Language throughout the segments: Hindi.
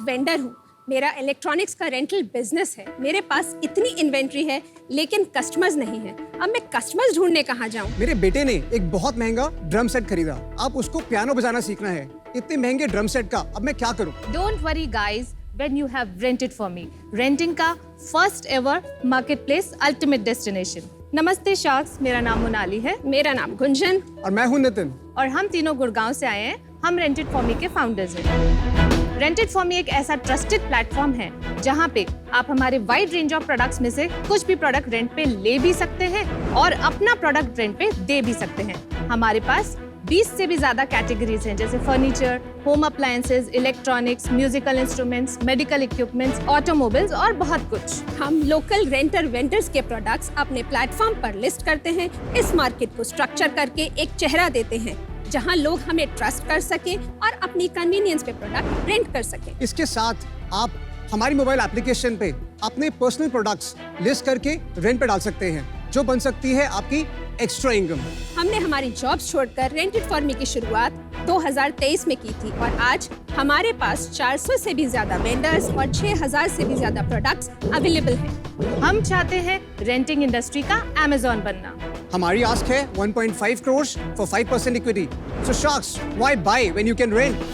वेंडर हूँ, मेरा इलेक्ट्रॉनिक्स का रेंटल बिजनेस है, मेरे पास इतनी इन्वेंट्री है लेकिन कस्टमर्स नहीं है। अब मैं कस्टमर्स ढूंढने कहाँ जाऊँ? मेरे बेटे ने एक बहुत महंगा ड्रम सेट खरीदा, अब उसको पियानो बजाना सीखना है। इतने महंगे ड्रम सेट का अब मैं क्या करूँ? Don't worry guys, when you have rented for me. Renting का first ever marketplace ultimate destination. नमस्ते शार्क्स, मेरा नाम मोनाली है। मेरा नाम गुंजन। और मैं हूँ नितिन। और हम तीनों गुड़गांव से आए हैं। हम रेंटेड फॉर मी के फाउंडर्स हैं। रेंटेड फॉर मी एक ऐसा ट्रस्टेड प्लेटफॉर्म है जहां पे आप हमारे वाइड रेंज ऑफ प्रोडक्ट्स में से कुछ भी प्रोडक्ट रेंट पे ले भी सकते हैं और अपना प्रोडक्ट रेंट पे दे भी सकते हैं। हमारे पास 20 से भी ज्यादा कैटेगरीज हैं, जैसे furniture, home appliances, electronics, musical instruments, medical equipments, automobiles और बहुत कुछ। हम लोकल रेंटर वेंडर्स के प्रोडक्ट्स अपने प्लेटफॉर्म पर लिस्ट करते हैं। इस मार्केट को स्ट्रक्चर करके एक चेहरा देते हैं जहां लोग हमें ट्रस्ट कर सके और अपनी कन्वीनियंस पे प्रोडक्ट रेंट कर सके। इसके साथ आप हमारी मोबाइल एप्लीकेशन पे अपने पर्सनल प्रोडक्ट्स लिस्ट करके रेंट पे डाल सकते हैं, जो बन सकती है आपकी एक्स्ट्रा इनकम। हमने हमारी जॉब्स छोड़कर रेंटेड फॉर मी की शुरुआत 2023 में की थी और आज हमारे पास 400 से भी ज्यादा वेंडर्स और 6000 से भी ज्यादा प्रोडक्ट्स अवेलेबल हैं। हम चाहते हैं रेंटिंग इंडस्ट्री का अमेज़न बनना। हमारी आस्क है 1.5 crores for 5% equity. So sharks, why buy when you can rent?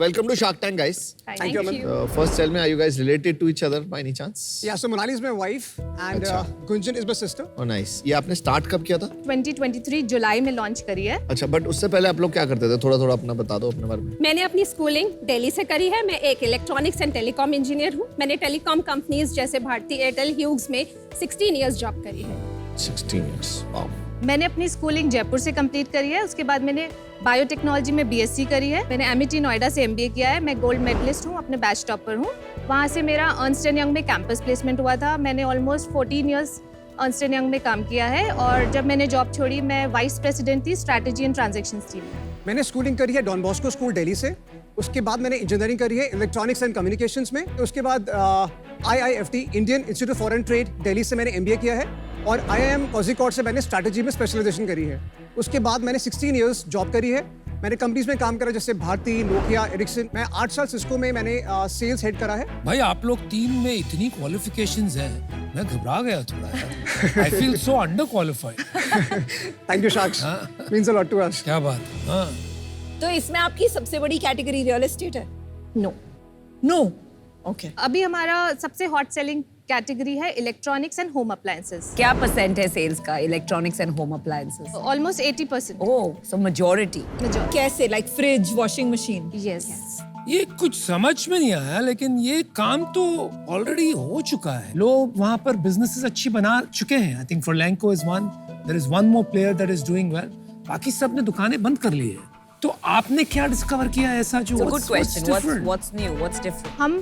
Welcome to Shark Tank, guys. Thank you, Aman. you. First, tell me, are you guys related to each other by any chance? Yeah, so Monali is my wife and अच्छा। Gunjan is my sister. Oh, nice. ये आपने स्टार्ट कब किया था? 2023 जुलाई में लॉन्च करी है। अच्छा, बट उससे पहले आप लोग क्या करते थे? थोड़ा अपना बता दो अपने बारे में। मैंने अपनी स्कूलिंग दिल्ली से करी है। मैं एक इलेक्ट्रॉनिक्स एंड टेलीकॉम इंजीनियर हूँ। मैंने टेलीकॉम कंपनीज जैसे भारती एयरटेल, ह्यूग्स में 16 इयर्स जॉब करी है। 16 years. Wow. मैंने अपनी स्कूलिंग जयपुर से कंप्लीट करी है। उसके बाद मैंने बायोटेक्नोलॉजी में बीएससी करी है। मैंने एमईटी नोएडा से एमबीए किया है। मैं गोल्ड मेडलिस्ट हूँ, अपने बैच टॉपर हूँ। वहाँ से मेरा अर्नस्ट एंड यंग में कैंपस प्लेसमेंट हुआ था। मैंने almost 14 years Ernst and young में काम किया है और जब मैंने जॉब छोड़ी मैं वाइस प्रेसिडेंट थी स्ट्रैटेजी एंड ट्रांजैक्शंस टीम में। मैंने स्कूलिंग करी है डॉन बॉस्को स्कूल दिल्ली से। उसके बाद मैंने इंजीनियरिंग करी है इलेक्ट्रॉनिक्स एंड कम्युनिकेशंस में। उसके बाद IIFT Indian institute of foreign trade Delhi से मैंने MBA किया है और IIM कोझिकोड से मैंने स्ट्रैटेजी में स्पेशलाइजेशन करी है। उसके बाद मैंने 16 इयर्स जॉब करी है। मैंने कंपनीज में काम करा जैसे भारती, नोकिया, एरिक्सन। मैं 8 साल सिस्को में मैंने सेल्स हेड करा है। भाई आप लोग तीन में इतनी क्वालिफिकेशंस हैं, मैं घबरा गया थोड़ा यार। I feel so underqualified. Thank you sharks, means a lot to us. क्या बात? हाँ। तो इसमें आपकी सबसे बड़ी कैटेगरी रियल एस्टेट है? No, no. ओके। अभी हमारा सबसे हॉट सेलिंग कैटेगरी है इलेक्ट्रॉनिक्स एंड होम अप्लायंसेस। क्या परसेंट है सेल्स का electronics and home appliances? Almost 80%। Oh, so majority. कैसे? Like fridge, washing machine? Yes. ये कुछ समझ में नहीं आया, लेकिन ये काम तो ऑलरेडी हो चुका है। लोग वहाँ पर बिजनेसेस अच्छी बना चुके हैं। I think Furlenco is one. There is one more player that is doing well. बाकी सब ने दुकानें बंद कर ली है। तो आपने क्या डिस्कवर किया ऐसा जो? Good question. What's new? What's different? हम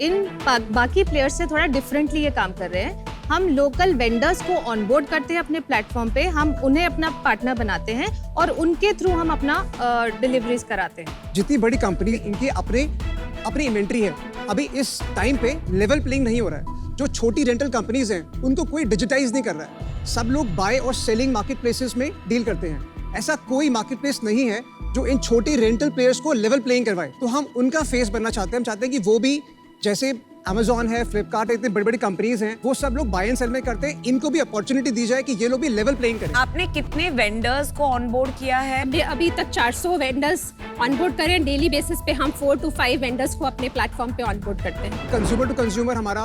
इन बाकी प्लेयर्स से थोड़ा डिफरेंटली ये काम कर रहे हैं। हम लोकल वेंडर्स को ऑनबोर्ड करते हैं अपने प्लेटफॉर्म पे, हम उन्हें अपना पार्टनर बनाते हैं और उनके थ्रू हम अपना डिलीवरीज कराते हैं। जितनी बड़ी कंपनी इनकी अपनी इन्वेंट्री है, अभी इस टाइम पे लेवल प्लेइंग नहीं हो रहा है। जो छोटी रेंटल कंपनीज हैं उनको कोई डिजिटाइज नहीं कर रहा है। सब लोग बाय और सेलिंग मार्केट प्लेसेस में डील करते हैं। ऐसा कोई मार्केट प्लेस नहीं है जो इन छोटे रेंटल प्लेयर्स को लेवल प्लेइंग करवाए। तो हम उनका फेस बनना चाहते हैं। हम चाहते हैं कि वो भी जैसे Amazon है, फ्लिपकार्ट है, इतनी बड़ी बड़ी कंपनीज हैं, वो सब लोग बाय एंड सेल में करते हैं। इनको भी अपॉर्चुनिटी दी जाए कि ये लोग भी लेवल प्लेइंग करें। आपने कितने वेंडर्स को ऑनबोर्ड किया है? अभी तक 400 वेंडर्स ऑनबोर्ड करें। डेली बेसिस पे हम 4 to 5 वेंडर्स को अपने प्लेटफॉर्म पे ऑनबोर्ड करते हैं। कंज्यूमर टू कंज्यूमर हमारा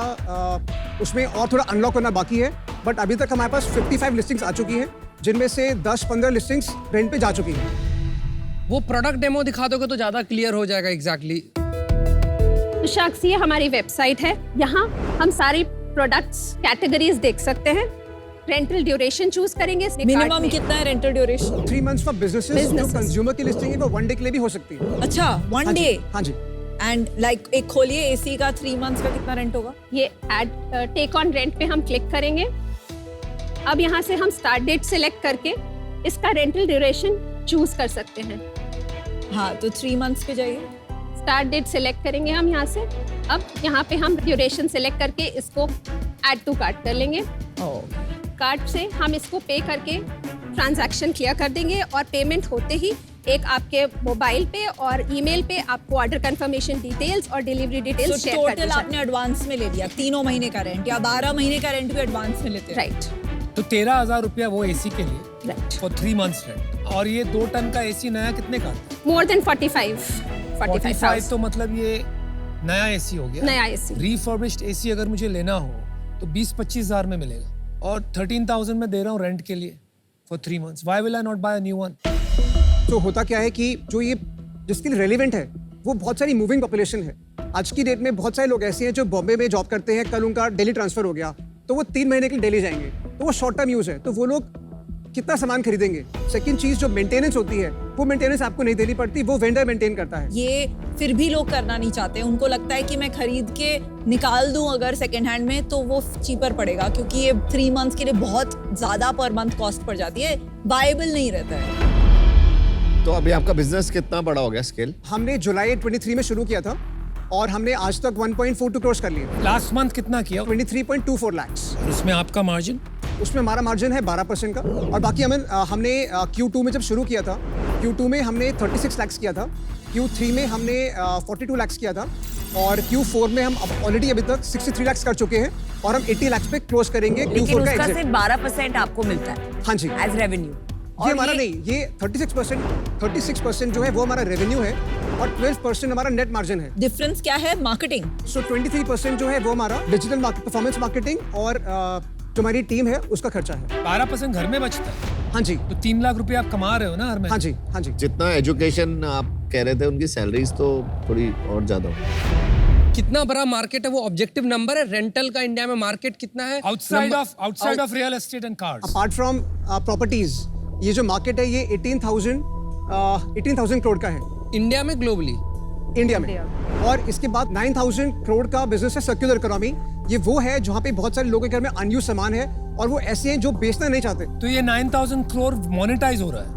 उसमें और थोड़ा अनलॉक करना बाकी है, बट अभी तक हमारे पास 55 लिस्टिंग्स आ चुकी हैं, जिनमें से 10-15 लिस्टिंग्स रेंट पे जा चुकी हैं। वो प्रोडक्ट डेमो दिखा दोगे तो ज्यादा क्लियर हो जाएगा एग्जैक्टली। शार्क्स, ये हमारी वेबसाइट है। यहाँ हम सारी प्रोडक्ट्स कैटेगरीज देख सकते हैं। रेंटल ड्यूरेशन चूज करेंगे। मिनिमम कितना है rental duration? 3 months for businesses. जो कंज्यूमर की लिस्टिंग है वो 1 डे के लिए भी हो सकती है। अच्छा, 1 डे? हाँ जी। एंड लाइक एक खोलिए एसी का 3 months का कितना रेंट होगा? ये एड टेक ऑन रेंट पे हम क्लिक करेंगे। अब यहाँ से हम स्टार्ट डेट सिलेक्ट करके इसका रेंटल ड्यूरेशन चूज कर सकते हैं। हाँ, तो 3 months पे जाइए। स्टार्ट डेट सिलेक्ट करेंगे हम यहाँ से। अब यहाँ पे हम ड्यूरेशन सिलेक्ट करके इसको ऐड टू कार्ट कर लेंगे। कार्ट से हम इसको पे करके ट्रांजैक्शन क्लियर कर देंगे और पेमेंट होते ही एक आपके मोबाइल पे और ईमेल पे आपको ऑर्डर कंफर्मेशन डिटेल्स और डिलीवरी डिटेल्स शेयर कर टोटल आपने एडवांस में ले लिया 3 महीने का रेंट या 12 महीने का रेंट भी एडवांस में लेते हैं। राइट तो 13,000 रुपया वो एसी के लिए राइट फॉर 3 months रेंट। और ये 2 टन का एसी नया कितने का? मोर देन 45 45 तो मतलब ये नया एसी हो गया। नया एसी रिफर्बिश्ड एसी अगर मुझे लेना हो तो 20-25 हजार में मिलेगा और 13,000 में दे रहा हूँ रेंट के लिए for 3 months। Why will I not buy a new one? तो होता क्या है कि जो ये जिसके लिए रेलिवेंट है वो बहुत सारी मूविंग पॉपुलेशन है। आज की डेट में बहुत सारे लोग ऐसे हैं जो बॉम्बे में जॉब करते हैं, कल उनका दिल्ली ट्रांसफर हो गया तो वो 3 महीने के लिए दिल्ली जाएंगे, तो वो शॉर्ट टर्म यूज है, तो वो लोग कितना सामान खरीदेंगे। सेकंड चीज जो मेंटेनेंस होती है वो मेंटेनेंस आपको नहीं देनी पड़ती, वो वेंडर मेंटेन करता है। ये फिर भी लोग करना नहीं चाहते, उनको लगता है कि मैं खरीद के निकाल दूं अगर सेकंड हैंड में तो वो चीपर पड़ेगा, क्योंकि ये 3 months के लिए बहुत ज्यादा पर मंथ कॉस्ट पड़ जाती है, वायबल नहीं रहता है। तो अभी आपका बिजनेस कितना बड़ा हो गया स्केल? हमने जुलाई 23 में शुरू किया था और हमने आज तक 1.42 करोड़ कर लिए। लास्ट मंथ कितना किया? 23.24 लाख। उसमें आपका मार्जिन? उसमें हमारा मार्जिन है 12% का। और बाकी हमने Q2 में जब शुरू किया था, Q2 में हमने 36 लाख किया था, Q3 में हमने 42 लाख किया था और Q4 में हम ऑलरेडी अभी तक 63 लाख कर चुके हैं और हम 80 लाख पे क्लोज करेंगे लेकिन Q4 का उसका एग्जिट। सिर्फ 12% आपको मिलता है हाँ जी, एज रेवेन्यू। ये हमारा नहीं, ये 36% जो है वो हमारा रेवेन्यू है और 12% हमारा नेट मार्जिन है। डिफरेंस क्या है? मार्केटिंग। सो 23% जो है वो हमारा डिजिटल परफॉर्मेंस मार्केटिंग और जो हमारी टीम है उसका खर्चा है। 12% घर में बचता है हाँ जी, तो 3 लाख रुपए आप कमा रहे हो ना हर महीने? हाँ जी, हाँ जी। जितना एजुकेशन आप कह रहे थे उनकी सैलरीज तो थोड़ी और ज्यादा हो। कितना बड़ा मार्केट है वो ऑब्जेक्टिव नंबर है। रेंटल का इंडिया में मार्केट कितना है? Outside of real estate and cars. Apart from properties, ये जो मार्केट है ये 18,000 करोड़ का है इंडिया में, ग्लोबली इंडिया में। और इसके बाद 9,000 करोड़ का बिजनेस है सर्कुलर इकोनॉमी। ये वो है जहाँ पे बहुत सारे लोगों के घर में अनयूज सामान है और वो ऐसे हैं जो बेचना नहीं चाहते। तो ये 9,000 करोड़ मोनेटाइज हो रहा है।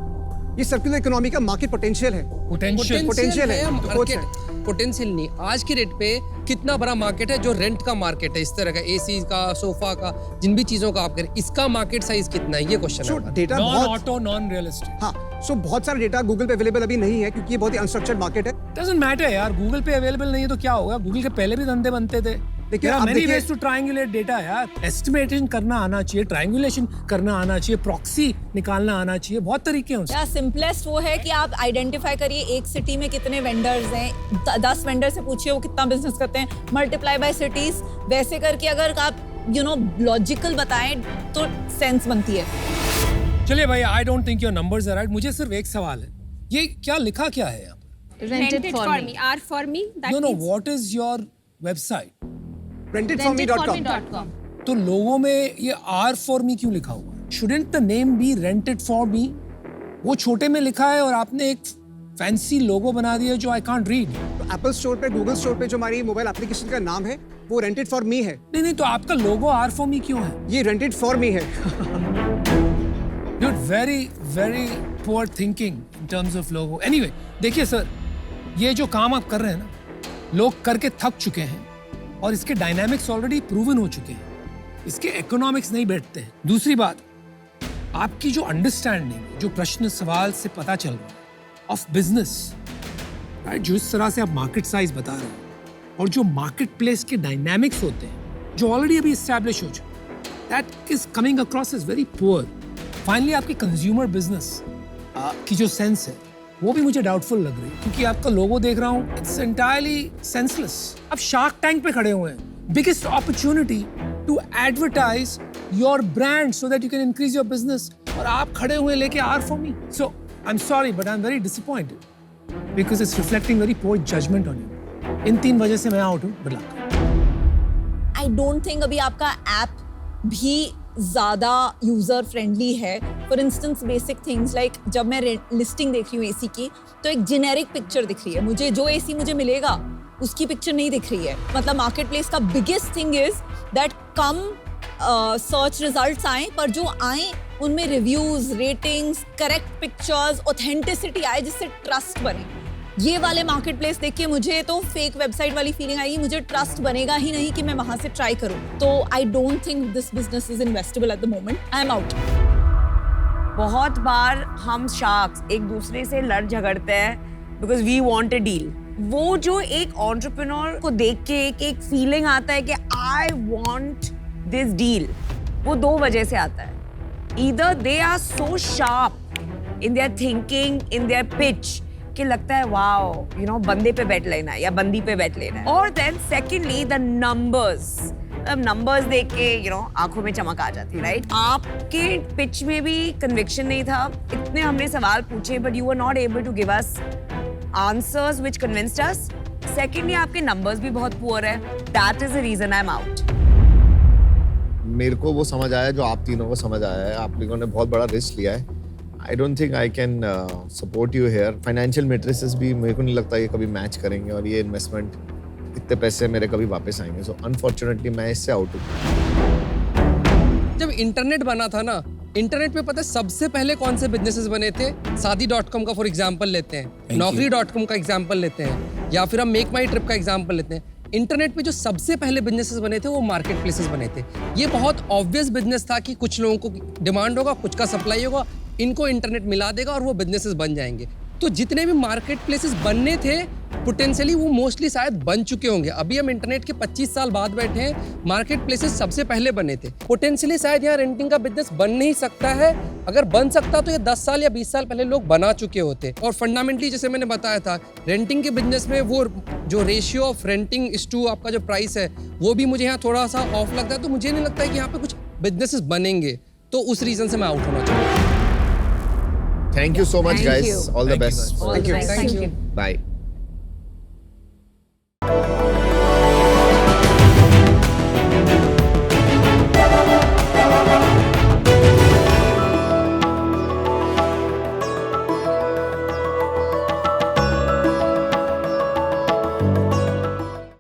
ये सर्कुलर इकोनॉमी का मार्केट पोटेंशियल है। Potential है, बहुत मार्केट पोटेंशियल नहीं। आज की रेट पे कितना बड़ा मार्केट है जो रेंट का मार्केट है, इस तरह का एसी का, सोफा का, जिन भी चीजों का आप करें, इसका मार्केट साइज कितना है, ये क्वेश्चन सो है। डेटा नॉन बहुत, ऑटो नॉन रियल एस्टेट। हाँ, सो बहुत सारा डेटा गूगल पे अवेलेबल अभी नहीं है क्योंकि ये बहुत ही अनस्ट्रक्चर्ड मार्केट है। डजंट मैटर यार, गूगल पे अवेलेबल नहीं है तो क्या होगा? गूगल के पहले भी धंधे बनते थे। देखिए, There are अब many देखिए- ways to triangulate data यार। एस्टिमेशन करना आना चाहिए, ट्रायंगुलेशन करना आना चाहिए, प्रॉक्सी निकालना आना चाहिए, बहुत तरीके हैं उसके। या सिंपलेस्ट वो है कि आप आइडेंटिफाई करिए एक सिटी में कितने वेंडर्स हैं, 10 वेंडर से पूछिए वो कितना बिजनेस करते हैं, मल्टीप्लाई बाय सिटीज, वैसे करके अगर आप लॉजिकल बताएं तो सेंस बनती है। चलिए भाई, I don't think your numbers are right. मुझे सिर्फ एक सवाल है, ये क्या लिखा क्या है यहाँ पर? rented for me, R for me, that No, means what is your website? rentedforme.com। तो लोगों में ये R for me क्यों लिखा हुआ है? Shouldn't the name be rented for me? वो छोटे में लिखा है और आपने एक फैंसी लोगो बना दिया जो I can't read. Apple store पे, गूगल स्टोर पे जो हमारी मोबाइल एप्लीकेशन का नाम है वो रेंटेड फॉर मी है। नहीं तो आपका लोगो R for me क्यों है? ये रेंटेड फॉर मी है। Dude, very poor thinking in terms of logo. Anyway, देखिए सर, ये जो काम आप कर रहे हैं ना, लोग करके थक चुके हैं और इसके डायनामिक्स ऑलरेडी प्रूवन हो चुके हैं। इसके इकोनॉमिक्स नहीं बैठते हैं। दूसरी बात, आपकी जो अंडरस्टैंडिंग, जो प्रश्न सवाल से पता चल रहा है ऑफ बिजनेस, राइट, जो इस तरह से आप मार्केट साइज बता रहे हैं और जो मार्केट प्लेस के डायनामिक्स होते हैं जो ऑलरेडी अभी एस्टैब्लिश हो चुके, that is coming across is very poor. Finally आपकी कंज्यूमर बिजनेस की जो सेंस है वो भी मुझे डाउटफुल लग रही है क्योंकि आपका लोगो देख रहा हूँ, इट्स एंटायरली सेंसलेस। अब शार्क टैंक पे खड़े हुए हैं, biggest opportunity to advertise your brand so that you can increase your business, और आप खड़े हुए लेके R for me। So I am sorry but I am very disappointed because it's reflecting very poor judgement on you. इन 3 वजह से मैं आउट हूँ। Good luck. I don't think अभी आपका ऐप भी ज़्यादा यूज़र फ्रेंडली है। For instance basic things like जब मैं लिस्टिंग देख रही हूँ एसी की तो एक जेनेरिक पिक्चर दिख रही है मुझे, जो एसी मुझे मिलेगा उसकी पिक्चर नहीं दिख रही है। मतलब मार्केट प्लेस का biggest thing is that come search results आए पर जो आए उनमें reviews, ratings, correct pictures, authenticity आए जिससे ट्रस्ट बने। ये वाले मार्केट प्लेस देख के मुझे तो फेक वेबसाइट वाली फीलिंग आई, मुझे ट्रस्ट बनेगा ही नहीं कि मैं वहां से ट्राई करूं। तो आई don't think this business is investable at the moment. I am out. बहुत बार हम शार्क्स एक दूसरे से लड़ झगड़ते हैं because we want a deal. वो जो एक एंटरप्रेन्योर को देख के एक फीलिंग आता है कि आई वांट दिस डील, वो दो वजह से आता है। Either they are so sharp in their thinking, in their pitch, कि लगता है वाओ यू नो बंदे पे बैठ लेना है या बंदी पे बैठ लेना है। और then secondly the numbers, numbers देख के यू नो आंखों में चमक आ जाती है, राइट? आपके पिच में भी कन्विक्शन नहीं था, इतने हमने सवाल पूछे but you are not able to give us answers which convinced us. Secondly आपके नंबर्स भी बहुत पुअर है, that is the reason I am out. मेरे को वो समझ आया जो आप तीनों को समझ आया है, आप लोगों ने बहुत बड़ा रिस्क लिया है। I don't think I can support you here. Financial matrices भी मेरे को नहीं लगता ये कभी मैच करेंगे, और ये इन्वेस्टमेंट इतने पैसे मेरे कभी वापस आएंगे। सो अनफॉर्चुनेटली मैं इससे आउट हूँ। जब इंटरनेट बना था ना, इंटरनेट पे पता है सबसे पहले कौन से बिजनेसेस बने थे? शादी.com का फॉर एग्जांपल लेते हैं, नौकरी.com का एग्जांपल लेते हैं, या फिर हम मेक माई ट्रिप का एग्जांपल लेते हैं। इंटरनेट पे जो सबसे पहले बिजनेसेस बने थे वो मार्केट प्लेसेस बने थे। ये बहुत ऑब्वियस बिजनेस था कि कुछ लोगों को डिमांड होगा, कुछ का सप्लाई होगा, इनको इंटरनेट मिला देगा और वो बिजनेसेस बन जाएंगे। तो जितने भी मार्केट प्लेसेस बनने थे पोटेंशियली वो मोस्टली शायद बन चुके होंगे। अभी हम इंटरनेट के 25 साल बाद बैठे हैं, मार्केट प्लेसेस सबसे पहले बने थे। पोटेंशियली शायद यहाँ रेंटिंग का बिजनेस बन नहीं सकता है, अगर बन सकता तो ये 10 साल या 20 साल पहले लोग बना चुके होते। और फंडामेंटली जैसे मैंने बताया था, रेंटिंग के बिजनेस में वो जो ratio of renting is to आपका जो प्राइस है वो भी मुझे यहाँ थोड़ा सा ऑफ लगता है। तो मुझे नहीं लगता है कि यहाँ पे कुछ बिजनेसेस बनेंगे, तो उस रीजन से मैं आउट होना चाहूँगा। Thank you so much, Thank guys. you. All the Thank you, best. guys. All the best. Thank you. Bye.